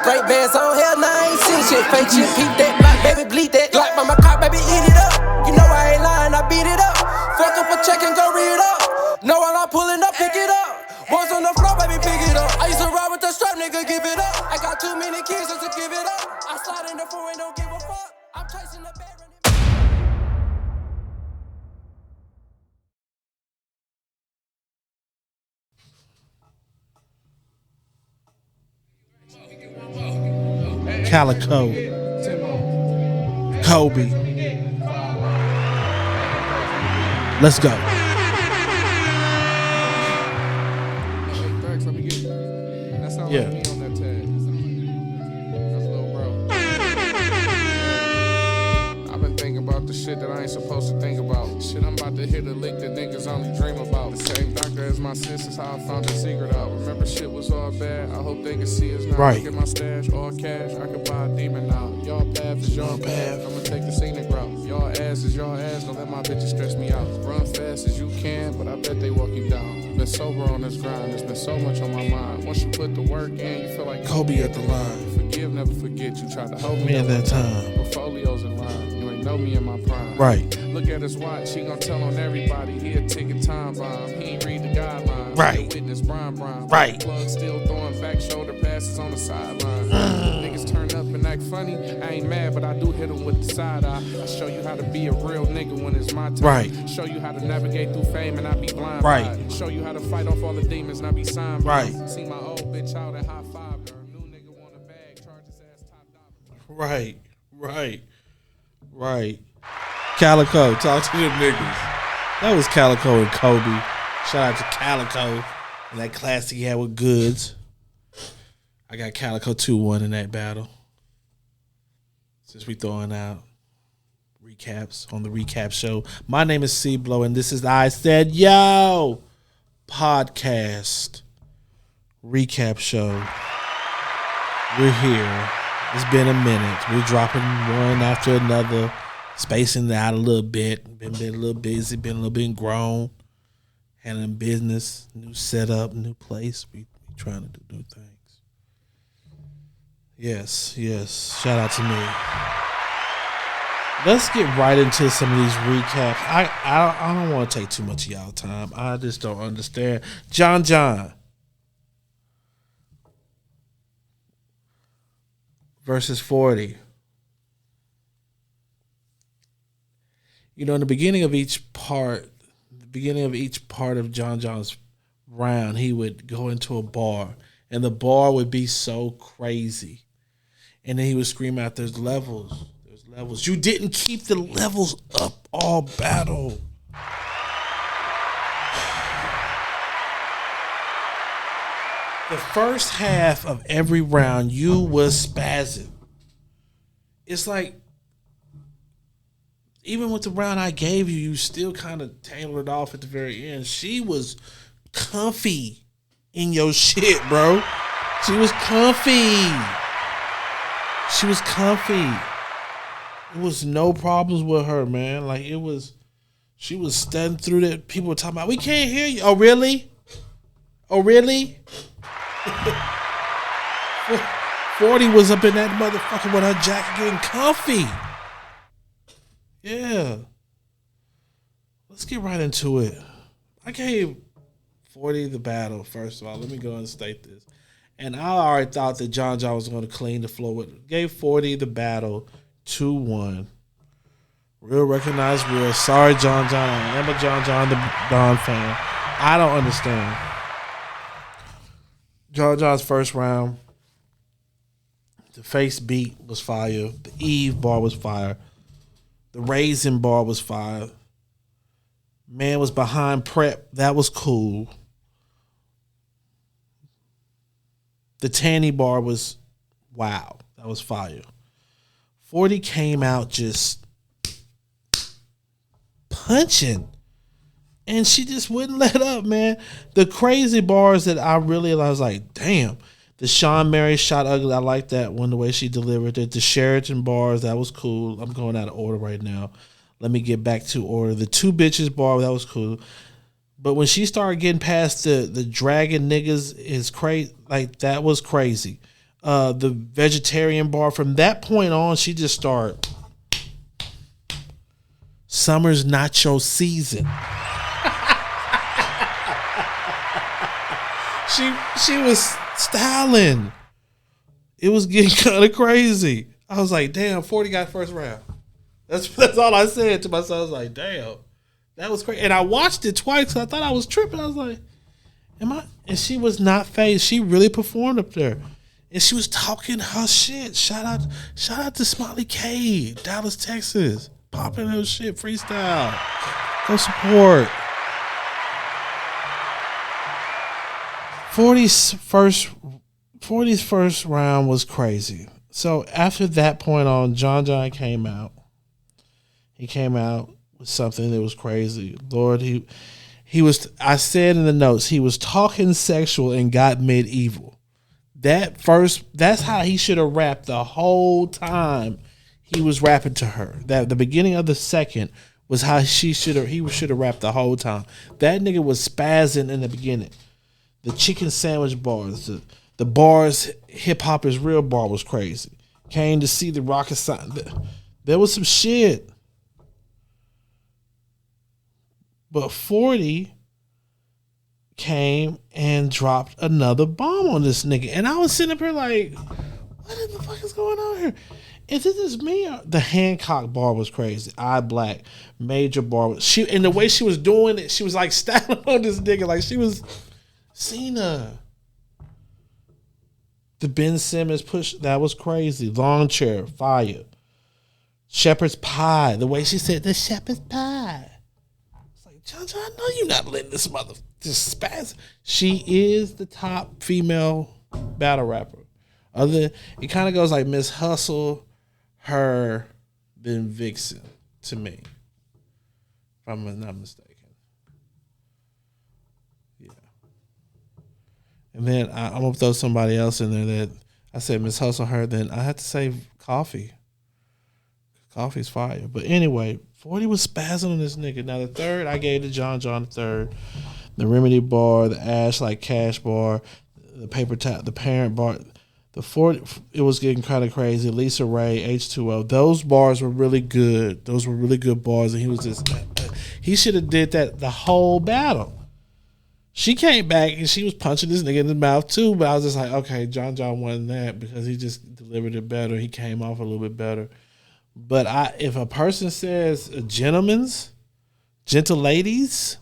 Break bands on hell, nah, I ain't seen shit. Fake shit, peep that, block, baby, bleed that. Glock by my car, baby, eat it up. You know I ain't lying, I beat it up. Fuck up a check and go read it up. Know when I'm pulling up, pick it up. Boys on the floor, baby, pick it up. I used to ride with the strap, nigga, give it up. I got too many kids just to give it up. I slide in the four and don't give a fuck. I'm chasing the bad. Calico, Kobe. Let's go. Yeah. I've been thinking about the shit that I ain't supposed to think about. Shit, I'm about to hit a lick that niggas only dream about. The same doctor as my sister's how I found the secret out. Remember shit was all bad. I hope they can see us now. Right. Look at my stash, all cash. I could buy a demon now. Y'all path is your path. I'ma take the scenic route. Y'all ass is your ass. Don't let my bitches stress me out. Run fast as you can, but I bet they walk you down. Been sober on this grind. There's been so much on my mind. Once you put the work in, you feel like Kobe at the line. Forgive, never forget. You tried to hold Me at that time. Portfolios in line. You ain't know me in my prime. Right. Look at his watch. He gon' tell on everybody. He a ticking time bomb. He ain't read the guidelines. Right. He a witness Brian. Right. Plug still throwing back shoulder passes on the sideline. Niggas turn up and act funny. I ain't mad, but I do hit him with the side eye. I show you how to be a real nigga when it's my time. Right. Show you how to navigate through fame and I be blind. Right. By it. Show you how to fight off all the demons and I be signed. By Right. it. See my old bitch out at high five her. New nigga want a bag, charge his ass top dollar. Right. Calico, talk to them niggas. That was Calico and Kobe. Shout out to Calico and that class he had with Goods. I got Calico 2-1 in that battle. Since we throwing out recaps on the recap show. My name is C-Blow and this is I Said Yo podcast recap show. We're here. It's been a minute. We're dropping one after another, spacing it out a little bit. Been a little busy, been a little bit grown, handling business, new setup, new place. We trying to do new things. Yes. Shout out to me. Let's get right into some of these recaps. I don't want to take too much of y'all time. I just don't understand. John versus 40. You know, in the beginning of each part of John's round, he would go into a bar, and the bar would be so crazy. And then he would scream out, there's levels. You didn't keep the levels up all battle. The first half of every round, you was spazzing. It's like, even with the round I gave you, you still kind of tailed it off at the very end. She was comfy in your shit, bro. She was comfy. It was no problems with her, man. Like, she was studying through that. People were talking about, we can't hear you. Oh, really? 40 was up in that motherfucker with her jacket getting comfy. Yeah. Let's get right into it. I gave 40 the battle, first of all. Let me go and state this. And I already thought that John was going to clean the floor with it. Gave 40 the battle 2-1. Real recognized real. Sorry, John. I am a John the Don fan. I don't understand. John's first round, the face beat was fire. The Eve bar was fire. The Raisin bar was fire. Man was behind prep. That was cool. The Tanny bar was wow. That was fire. 40 came out just punching. And she just wouldn't let up, man. The crazy bars that I was like, damn. The Sean Mary shot ugly. I like that one, the way she delivered it. The Sheraton bars, that was cool. I'm going out of order right now. Let me get back to order. The Two Bitches bar, that was cool. But when she started getting past the dragon niggas is crazy, like that was crazy. the vegetarian bar. From that point on, she just started. Summer's nacho season. She was styling. It was getting kind of crazy. I was like, damn, 40 got first round. That's all I said to myself. I was like, damn, that was crazy. And I watched it twice because I thought I was tripping. I was like, am I? And she was not phased. She really performed up there. And she was talking her shit. Shout out to Smiley K, Dallas, Texas. Popping her shit, freestyle. Go support. 40's first round was crazy. So after that point on, John came out. He came out with something that was crazy. Lord, he was, I said in the notes, he was talking sexual and got medieval. That's how he should have rapped the whole time he was rapping to her. That the beginning of the second was how he should have rapped the whole time. That nigga was spazzing in the beginning. The chicken sandwich bars, the bars, hip hop is real bar was crazy. Came to see the rocket sign. There was some shit. But 40 came and dropped another bomb on this nigga. And I was sitting up here like, what the fuck is going on here? Is this me? The Hancock bar was crazy. Eye Black, Major bar. And the way she was doing it, she was like styling on this nigga like she was Cena. The Ben Simmons push, that was crazy. Long Chair, fire. Shepherd's Pie, the way she said, the Shepherd's Pie. It's like, John, I know you're not letting this mother just spaz. She is the top female battle rapper. It kind of goes like Miss Hustle, her, then Vixen, to me. If I'm not mistaken. Yeah. And then I'm going to throw somebody else in there that I said Miss Hustle, her, then I had to say Coffee. Coffee's fire. But anyway, 40 was spazzing on this nigga. Now the third, I gave to John the third. The Remedy bar, the Ash Like Cash bar, the Paper Tap, the Parent bar. The 40, it was getting kind of crazy. Lisa Ray, H2O. Those bars were really good. Those were really good bars. And he was just, he should have did that the whole battle. She came back and she was punching this nigga in the mouth too. But I was just like, okay, John won that because he just delivered it better. He came off a little bit better. But if a person says gentlemen's, gentle ladies,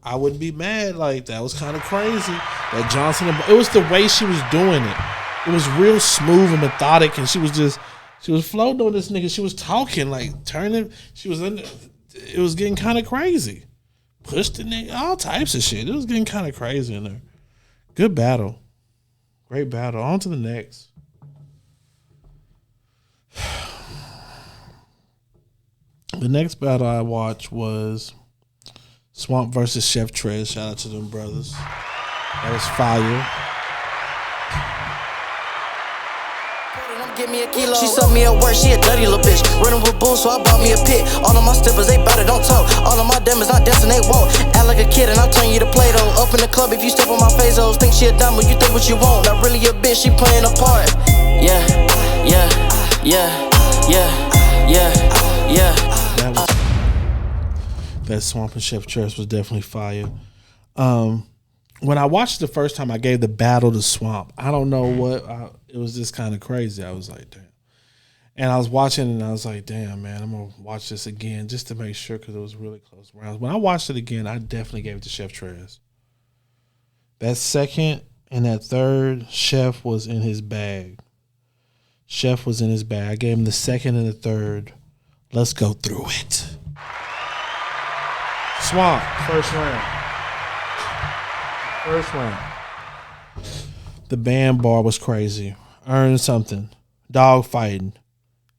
I wouldn't be mad. Like, that was kind of crazy. That Johnson, it was the way she was doing it. It was real smooth and methodic, and she was floating on this nigga. She was talking, like, turning. She was in. It was getting kind of crazy. Pushed the nigga, all types of shit. It was getting kind of crazy in there. Good battle. Great battle. On to the next. The next battle I watched was Swamp versus Chef Trez. Shout out to them brothers. That was fire. Give me a kilo. She sucked me at work, she a dirty little bitch. Running with bulls, so I bought me a pit. All of my steppers, they bout it, don't talk. All of my demons, not dancing, they won't. Act like a kid and I'll turn you to Play-Doh. Up in the club, if you step on my Fazos. Think she a diamond, you think what you want. Not really a bitch, she playing a part. Yeah, yeah, yeah, yeah, yeah, yeah. That Swamp and Chef Trez was definitely fire. When I watched it the first time, I gave the battle to Swamp. I don't know what, it was just kind of crazy. I was like, damn. And I was watching and I was like, damn, man, I'm going to watch this again just to make sure because it was really close rounds. When I watched it again, I definitely gave it to Chef Trez. That second and that third, Chef was in his bag. Chef was in his bag. I gave him the second and the third. Let's go through it. Swamp, first round. First round. The band bar was crazy. Earn something. Dog fighting.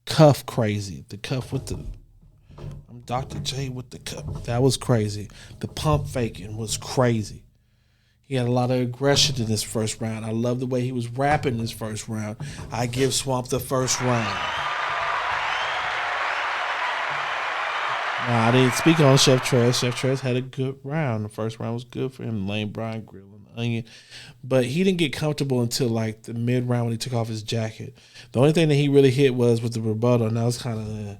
Cuff crazy. The cuff with the... I'm Dr. J with the cuff. That was crazy. The pump faking was crazy. He had a lot of aggression in this first round. I love the way he was rapping this first round. I give Swamp the first round. I didn't speak on Chef Trez. Chef Trez had a good round. The first round was good for him. Lane Bryant grilling the onion. But he didn't get comfortable until like the mid round when he took off his jacket. The only thing that he really hit was with the rebuttal, and that was kind of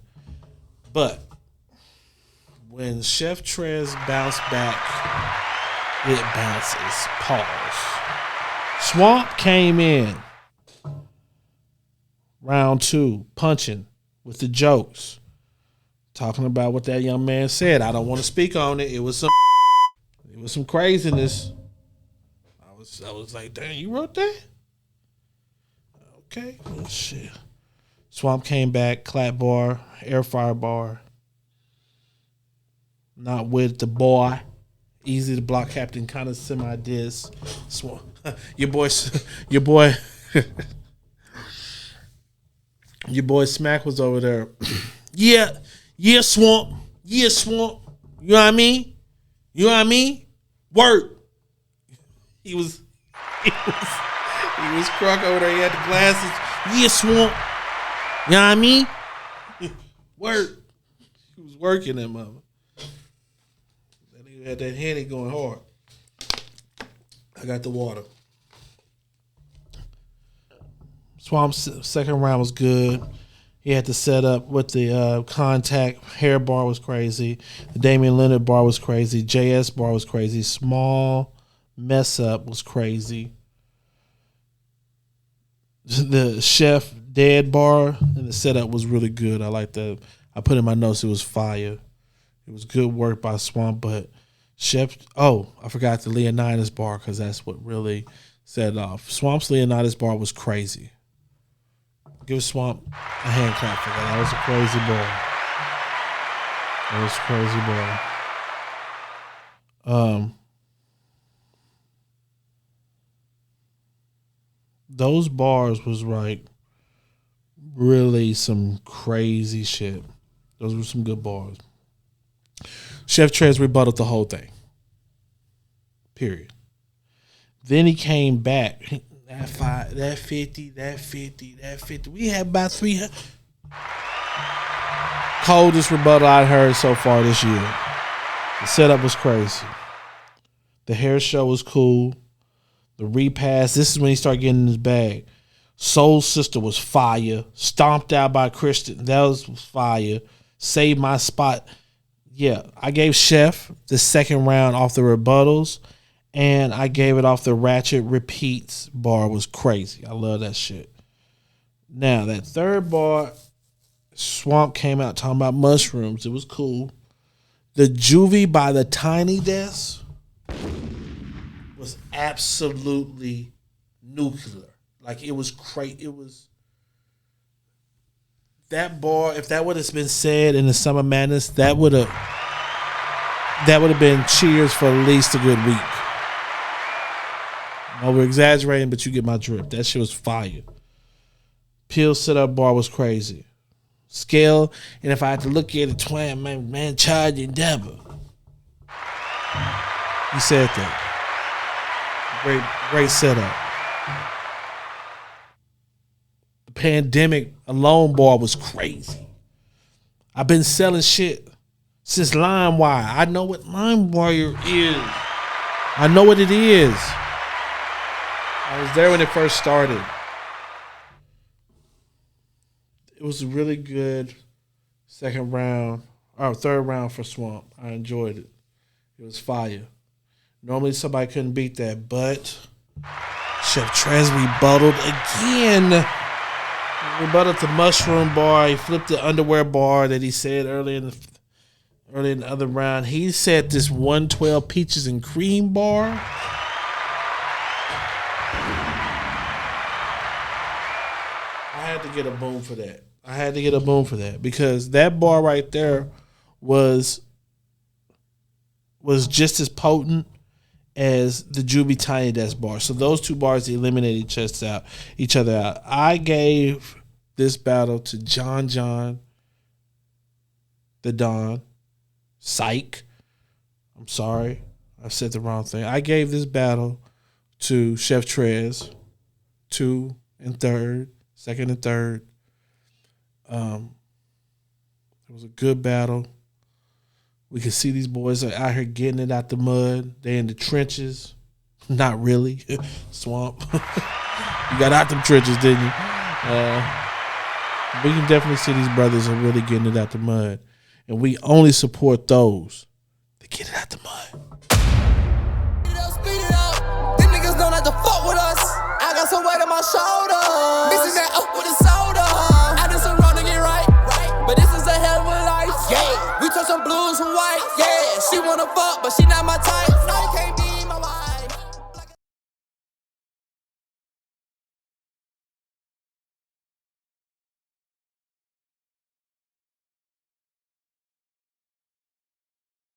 But when Chef Trez bounced back, it bounces. Pause. Swamp came in round 2, punching with the jokes. Talking about what that young man said. I don't want to speak on it. It was some craziness. I was like, damn, you wrote that? Okay. Oh, shit. Swamp came back, clap bar, air fire bar. Not with the boy. Easy to block captain, kind of semi-diss. Swamp. Your boy your boy Smack was over there. Yeah, Swamp. Yeah, Swamp. You know what I mean? You know what I mean? Word. He was crunk over there. He had the glasses. Yeah, Swamp. You know what I mean? Word. He was working that mother. That nigga had that Henny going hard. I got the water. Swamp's second round was good. He had to set up with the contact. Hair bar was crazy. The Damian Leonard bar was crazy. JS bar was crazy. Small mess up was crazy. The Chef Dead bar and the setup was really good. I like that. I put in my notes it was fire. It was good work by Swamp, but Chef. Oh, I forgot the Leonidas bar because that's what really set it off. Swamp's Leonidas bar was crazy. Give Swamp a hand clap for that. That was a crazy ball. That was a crazy ball. Those bars was like really some crazy shit. Those were some good bars. Chef Trez rebutted the whole thing. Period. Then he came back. That 5, that 50, that 50, that 50. We had about 300. Coldest rebuttal I heard so far this year. The setup was crazy. The hair show was cool. The repass. This is when he started getting in his bag. Soul Sister was fire. Stomped out by Christian. That was fire. Saved my spot. Yeah, I gave Chef the second round off the rebuttals. And I gave it off the Ratchet Repeats bar. Was crazy. I love that shit. Now, that third bar, Swamp came out talking about mushrooms. It was cool. The Juvie by the Tiny Desk was absolutely nuclear. Like, it was crazy. It was... That bar, if that would have been said in the Summer Madness, that would have been cheers for at least a good week. Over exaggerating, but you get my drift. That shit was fire. Pill setup bar was crazy. Scale, and if I had to look at it, twin, man, charge endeavor. He said that. Great setup. The Pandemic alone bar was crazy. I've been selling shit since LimeWire. I know what LimeWire is. I know what it is. I was there when it first started. It was a really good third round for Swamp. I enjoyed it. It was fire. Normally somebody couldn't beat that, but Chef Trez rebutted again. He rebutted the mushroom bar. He flipped the underwear bar that he said earlier in the other round. He said this 112 peaches and cream bar. I had to get a boom for that. Because that bar right there was just as potent as the Juvie Tiny Desk bar. So those two bars eliminated each other out. I gave this battle to John the Don. Psych. I'm sorry. I said the wrong thing. I gave this battle to Chef Trez, 2 and 3rd. Second and third. It was a good battle. We can see these boys are out here getting it out the mud. They in the trenches. Not really. Swamp. You got out them trenches, didn't you? We can definitely see these brothers are really getting it out the mud. And we only support those that get it out the mud. Speed it up. Them niggas don't have to fuck with us. I got some weight on my shoulders. Mixing that up with a soda. I did some wrong to get right. But this is a hell of a life. Yeah. We took some blues and white. Yeah. She wanna fuck, but she not my type.